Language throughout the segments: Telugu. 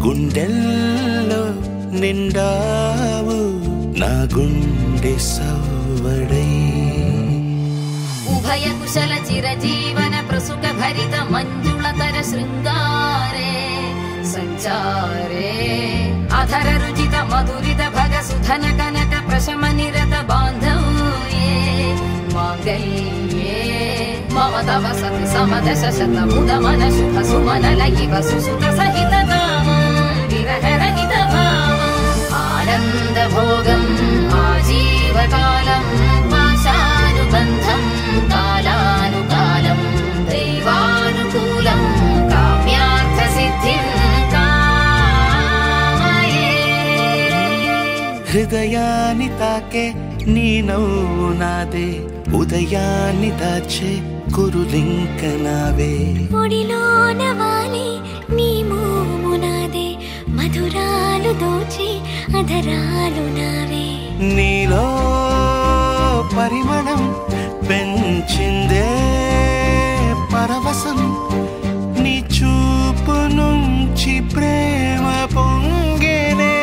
గుండెల్లో నిండావు నా గుండె సవ్వడై ఉభయ కుశల చిరజీవన ప్రసుక భరిత మంజుళతర శృంగారే సంచారే అధర రుచిత మధురిత భగ సుధన కనక ప్రశమ నిరత బాంధవ్యే మాంగళ్యే మమ తవ సతి సమదశ శత ముద మన శుభ సుమన లయివ సుసుత సహిత విరహ రహిత భావం ఆనంద భోగం ఆజీవకాలం పాశానుబంధం కాలానుకాలం దైవానుకూలం కామ్యార్థ సిద్ధిం కామయే హృదయాన్ని తాకే నీ నవ్వు నాదే ఉదయాన్ని దాచే కురులింక నావే ఒడిలోన వాలి నీ మోము నాదే మధురాలు దోచి అధరాలు నావే నీలో పరిమళం పెంచిందే పరవశం నీ చూపు నుంచి ప్రేమ పొంగేనే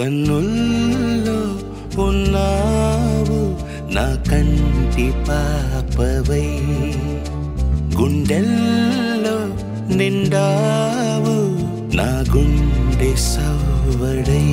కన్నుల్లో ఉన్నావు నా కంటి పాపవై గుండెల్లో నిండావు నా గుండె సవ్వడై